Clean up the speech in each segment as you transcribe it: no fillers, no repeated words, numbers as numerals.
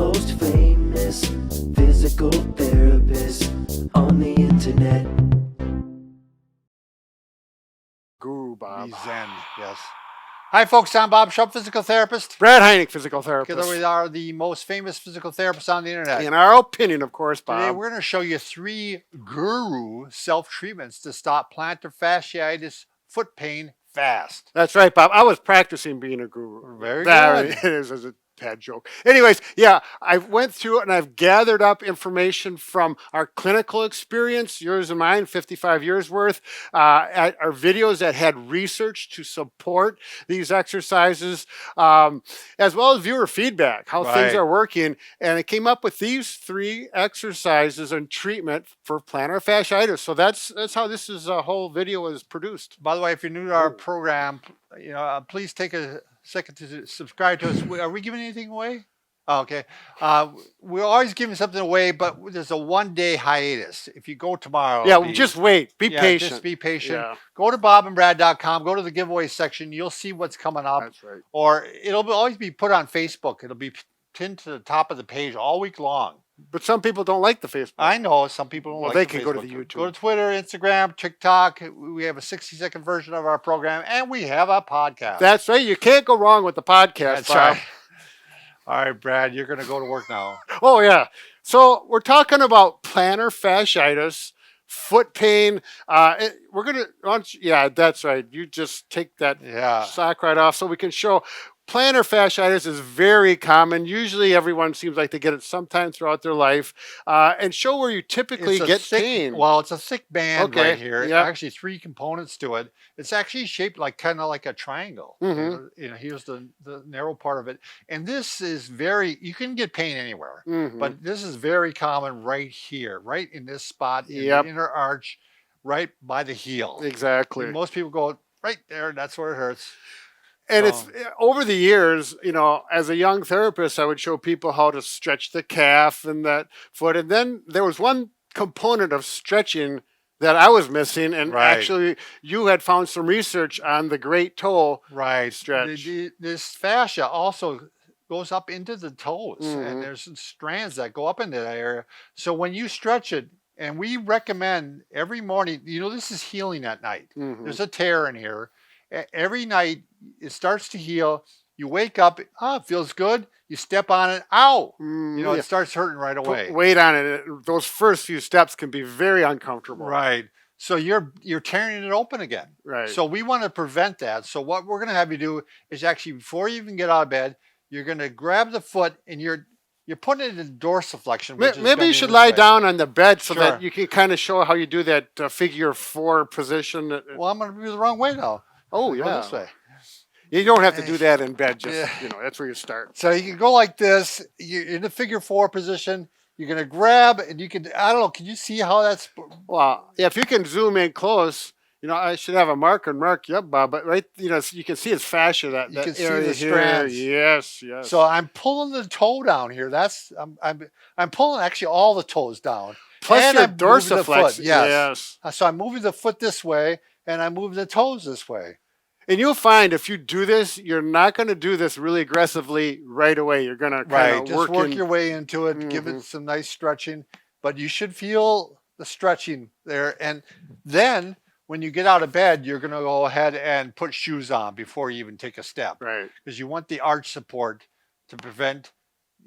most famous physical therapist on the internet. Guru Bob. He's Zen, yes. Hi, folks. I'm Bob Schupp, physical therapist. Brad Heineck, physical therapist. Together we are the most famous physical therapists on the internet. In our opinion, of course, Bob. Today we're going to show you 3 guru self-treatments to stop plantar fasciitis foot pain fast. That's right, Bob. I was practicing being a guru. Very that good. It is as a bad joke. Anyways, yeah, I went through it and I've gathered up information from our clinical experience, yours and mine, 55 years worth, our videos that had research to support these exercises, as well as viewer feedback, how things are working. And it came up with these 3 exercises and treatment for plantar fasciitis. So that's how this whole video is produced. By the way, if you're new to our program, please take a second to subscribe to us. Are we giving anything away? Oh, okay. We're always giving something away, but there's a 1-day hiatus. If you go tomorrow. Yeah, just wait. Be patient. Just be patient. Yeah. Go to bobandbrad.com. Go to the giveaway section. You'll see what's coming up. That's right. Or it'll always be put on Facebook. It'll be pinned to the top of the page all week long. But some people don't like the Facebook. I know some people don't like they the can Facebook. go to the YouTube. Go to Twitter, Instagram, TikTok. We have a 60-second version of our program, and we have a podcast. That's right. You can't go wrong with the podcast. That's Bob. right. All right, Brad, you're going to go to work now. Oh, yeah. So we're talking about plantar fasciitis, foot pain. We're going to, yeah, that's right. You just take that sock right off so we can show. Plantar fasciitis is very common. Usually everyone seems like they get it sometime throughout their life. And show where you typically get pain. Well, it's a thick band right here. Yep. Actually 3 components to it. It's actually shaped like kind of like a triangle. Here's the narrow part of it. And this is you can get pain anywhere. But this is very common right here, right in this spot in the inner arch, right by the heel. Exactly. And most people go right there. That's where it hurts. And it's over the years, as a young therapist, I would show people how to stretch the calf and that foot. And then there was one component of stretching that I was missing. And actually, you had found some research on the great toe stretch. This fascia also goes up into the toes. And there's some strands that go up into that area. So when you stretch it, and we recommend every morning, this is healing at night. There's a tear in here. Every night it starts to heal. You wake up, it feels good. You step on it, ow! It starts hurting right away. Put weight on it. Those first few steps can be very uncomfortable. Right. So you're tearing it open again. Right. So we want to prevent that. So what we're going to have you do is actually, before you even get out of bed, you're going to grab the foot and you're putting it in dorsiflexion. Maybe you should lie down on the bed so that you can kind of show how you do that figure 4 position. Well, I'm going to be the wrong way now. Oh, yeah. Go this way. You don't have to do that in bed. Just, that's where you start. So you can go like this. You're in the figure 4 position. You're going to grab and you can, I don't know, can you see how that's? Well, yeah, if you can zoom in close, I should have a marker and mark you up, Bob. But right, you can see his fascia, that you can see area the here. strands. Yes. So I'm pulling the toe down here. I'm pulling actually all the toes down. Plus your dorsiflex. Yes. So I'm moving the foot this way and I'm moving the toes this way. And you'll find if you do this, you're not going to do this really aggressively right away. You're going to kind of work your way into it, give it some nice stretching. But you should feel the stretching there. And then when you get out of bed, you're going to go ahead and put shoes on before you even take a step. Right. Because you want the arch support to prevent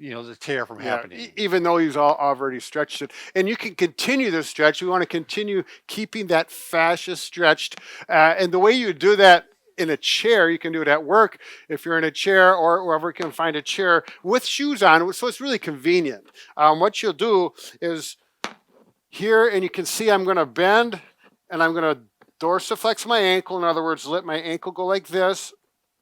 the tear from happening. Even though you've already stretched it. And you can continue the stretch. We want to continue keeping that fascia stretched. And the way you do that in a chair, you can do it at work if you're in a chair or wherever you can find a chair with shoes on. So it's really convenient. What you'll do is here, and you can see I'm going to bend and I'm going to dorsiflex my ankle. In other words, let my ankle go like this.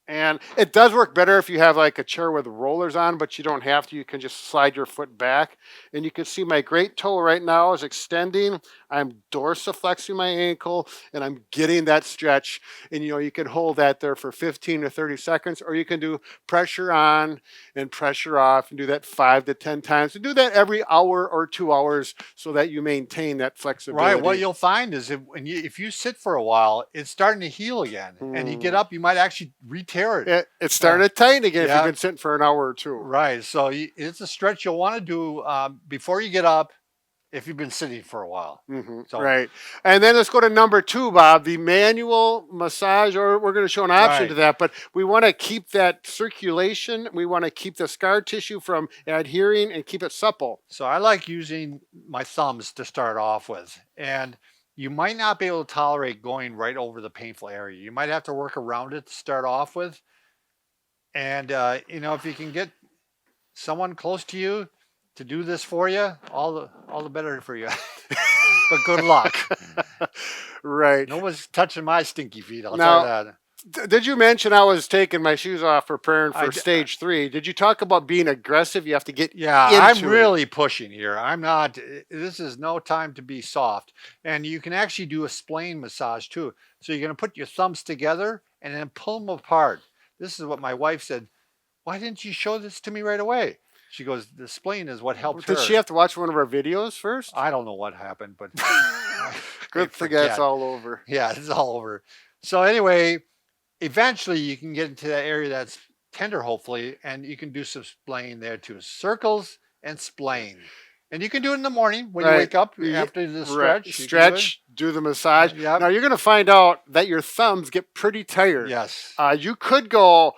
And it does work better if you have like a chair with rollers on, but you don't have to. You can just slide your foot back. And you can see my great toe right now is extending. I'm dorsiflexing my ankle and I'm getting that stretch. And you can hold that there for 15 to 30 seconds, or you can do pressure on and pressure off and do that 5 to 10 times. And do that every hour or 2 hours so that you maintain that flexibility. Right. What you'll find is if you sit for a while, it's starting to heal again. And you get up, you might actually retain tear it. It's starting to tighten again if Yeah. you've been sitting for an hour or two. Right. So it's a stretch you'll want to do before you get up if you've been sitting for a while. So, Right. And then let's go to number 2, Bob, the manual massage, or we're going to show an option Right. to that, but we want to keep that circulation. We want to keep the scar tissue from adhering and keep it supple. So I like using my thumbs to start off with. And you might not be able to tolerate going right over the painful area. You might have to work around it to start off with. And, you know, if you can get someone close to you to do this for you, all the better for you. But good luck. Right. No one's touching my stinky feet. I'll Now- tell you that. Did you mention I was taking my shoes off preparing I for d- stage 3? Did you talk about being aggressive? You have to get Yeah, into I'm it. really pushing here. I'm not, this is no time to be soft. And you can actually do a splaying massage too. So you're going to put your thumbs together and then pull them apart. This is what my wife said. Why didn't you show this to me right away? She goes, the splaying is what helped her. Did she have to watch one of our videos first? I don't know what happened, but Good thing that's all over. Yeah, it's all over. So anyway, eventually you can get into that area that's tender, hopefully, and you can do some splaying there too. Circles and splaying. And you can do it in the morning when you Right. wake up Ye- after the Right. stretch. You can do Stretch, do the massage. Yep. Now you're going to find out that your thumbs get pretty it. tired. Yes. You could go,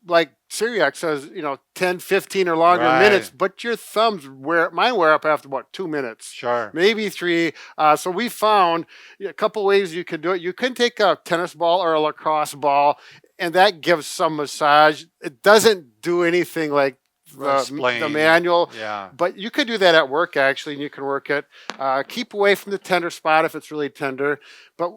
like Syriac says, 10, 15 or longer Right. minutes, but your thumbs mine wear up after about 2 minutes. Sure. Maybe 3. So we found a couple ways you can do it. You can take a tennis ball or a lacrosse ball, and that gives some massage. It doesn't do anything like the Splaying. manual. Yeah. But you could do that at work, actually, and you can work it. Keep away from the tender spot if it's really tender. But,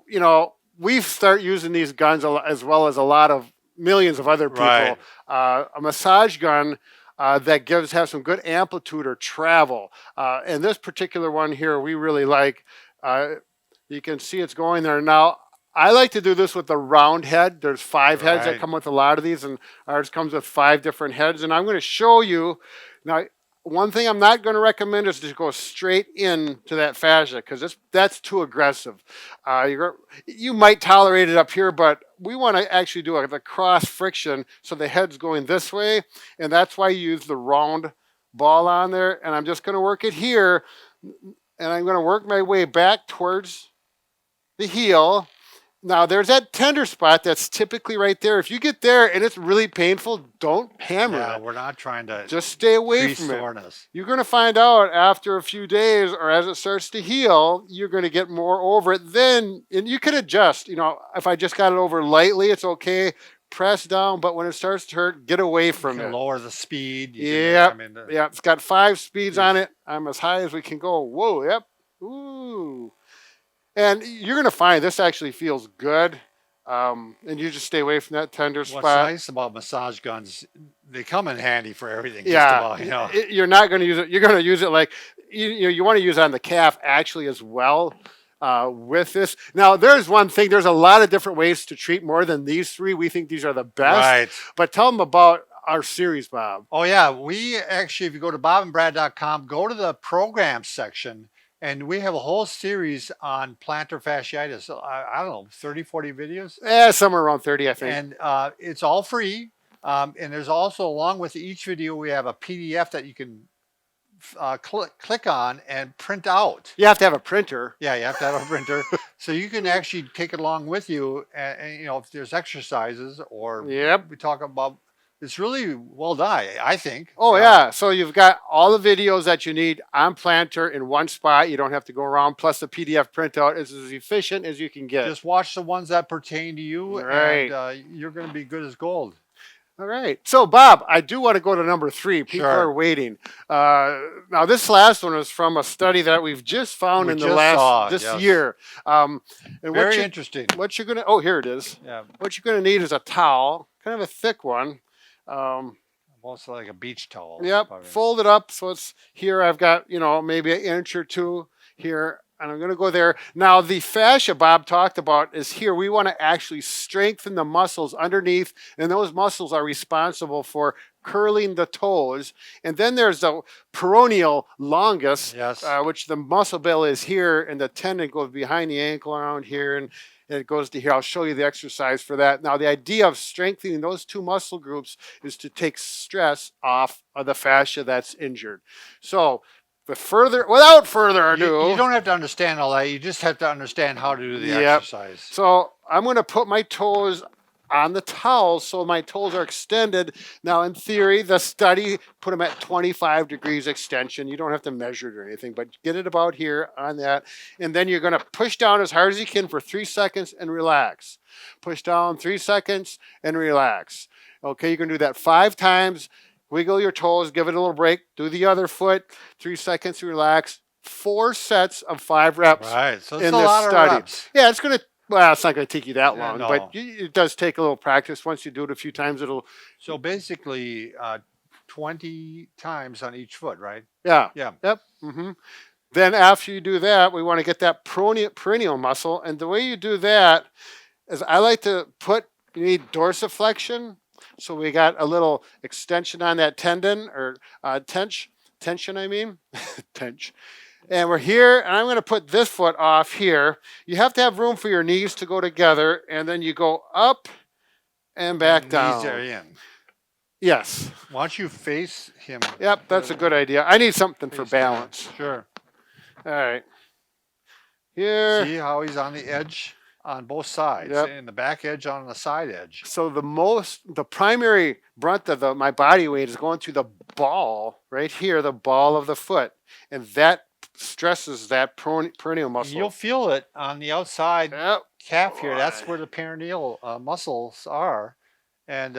we start using these guns as well as a lot of millions of other people. Right. A massage gun that has some good amplitude or travel. And this particular one here, we really like. You can see it's going there. Now, I like to do this with the round head. There's 5 heads that Right. come with a lot of these, and ours comes with 5 different heads. And I'm going to show you. Now, one thing I'm not going to recommend is to go straight into that fascia because that's too aggressive. You might tolerate it up here, but we want to actually do the cross friction so the head's going this way, and that's why you use the round ball on there. And I'm just going to work it here, and I'm going to work my way back towards the heel. Now, there's that tender spot that's typically right there. If you get there and it's really painful, don't hammer Yeah, it. we're not trying to Just stay away increase from it. soreness. You're going to find out after a few days or as it starts to heal, you're going to get more over it. Then, and you can adjust. If I just got it over lightly, it's okay. Press down, but when it starts to hurt, get away You from can it. lower the speed. You Yep. can, Yeah, it's got 5 speeds on it. I'm as high as we can go. Whoa, yep. Ooh. And you're going to find this actually feels good. And you just stay away from that tender What's spot. nice about massage guns, they come in handy for everything. Yeah, Just about, you're not going to use it. You're going to use it like you want to use it on the calf actually as well with this. Now, there's one thing. There's a lot of different ways to treat more than these 3. We think these are the best. Right. But tell them about our series, Bob. Oh, yeah. We actually, if you go to bobandbrad.com, go to the programs section, and we have a whole series on plantar fasciitis. So, I don't know, 30, 40 videos. Somewhere around 30, I think. And it's all free. And there's also, along with each video, we have a PDF that you can click on and print out. You have to have a printer. Yeah, you have to have a printer. So you can actually take it along with you. And if there's exercises or Yep. we talk about, it's really well done, I think. Oh, yeah. So you've got all the videos that you need on Plantar in one spot. You don't have to go around. Plus, the PDF printout is as efficient as you can get. Just watch the ones that pertain to you, Right. and you're going to be good as gold. All right. So, Bob, I do want to go to number 3. People Sure. are waiting. Now, this last one is from a study that we've just found We in the just last saw, this yes. year. And Very interesting. What you're gonna? Oh, here it is. Yeah, What you're gonna need is a towel, kind of a thick one. almost like a beach towel. Yep. probably. Fold it up so it's here. I've got maybe an inch or 2 here. And I'm going to go there. Now, the fascia Bob talked about is here. We want to actually strengthen the muscles underneath, and those muscles are responsible for curling the toes. And then there's the peroneal longus, Yes. which the muscle belly is here, and the tendon goes behind the ankle around here. And and it goes to here. I'll show you the exercise for that. Now, the idea of strengthening those two muscle groups is to take stress off of the fascia that's injured. So, without further ado, You don't have to understand all that. You just have to understand how to do the Yep. exercise. So I'm going to put my toes on the towel so my toes are extended. Now, in theory, the study put them at 25 degrees extension. You don't have to measure it or anything, but get it about here on that. And then you're going to push down as hard as you can for 3 seconds and relax. Push down 3 seconds and relax. Okay, you can do that 5 times. Wiggle your toes, give it a little break. Do the other foot, 3 seconds, relax. 4 sets of 5 reps Right. So it's in a this lot of study. reps. Yeah, it's going to, well, it's not going to take you that long, no. but it does take a little practice. Once you do it a few times, it'll, So basically, 20 times on each foot, right? yeah. Yeah. Yep. Then after you do that, we want to get that peroneal muscle. And the way you do that is I like to you need dorsiflexion. So we got a little extension on that tendon or tension, I mean, tension. And we're here, and I'm going to put this foot off here. You have to have room for your knees to go together, and then you go up and back down. Knees are in. Yes. Why don't you face him? Yep, that's a good idea. I need something for Face down. balance. Sure. All right. Here. See how he's on the edge on both sides, Yep. and the back edge on the side edge. So the primary brunt of my body weight is going through the ball right here, the ball of the foot, and that stresses that peroneal muscle. You'll feel it on the outside Yep. calf here. That's where the peroneal muscles are, and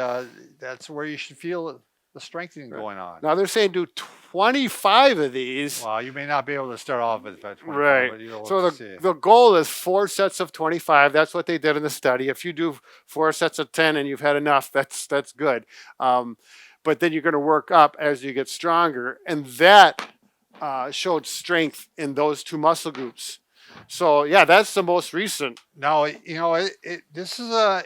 that's where you should feel the strengthening going on. Now they're saying do 25 of these. Well, you may not be able to start off with 25, Right. but you'll So see. the goal is 4 sets of 25. That's what they did in the study. If you do 4 sets of 10 and you've had enough, that's good. But then you're going to work up as you get stronger, and that showed strength in those 2 muscle groups. So yeah, that's the most recent. Now, this is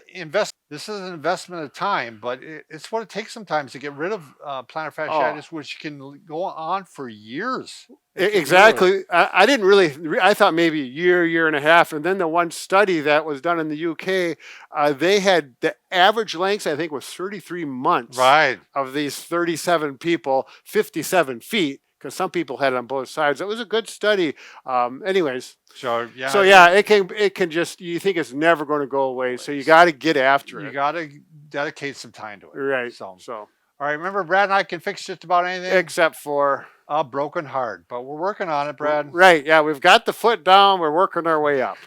This is an investment of time, but it's what it takes sometimes to get rid of plantar fasciitis, which can go on for years. Exactly. I didn't really, I thought maybe a year and a half. And then the one study that was done in the UK, they had the average length, I think, was 33 months. Right. Of these 37 people, 57 feet, because some people had it on both sides. It was a good study. Anyways. So yeah. So yeah, it can just, you think it's never going to go away. So you got to get after it. You got to dedicate some time to it. Right. So all right. Remember, Brad and I can fix just about anything except for a broken heart, but we're working on it, Brad. Right. Yeah, we've got the foot down. We're working our way up.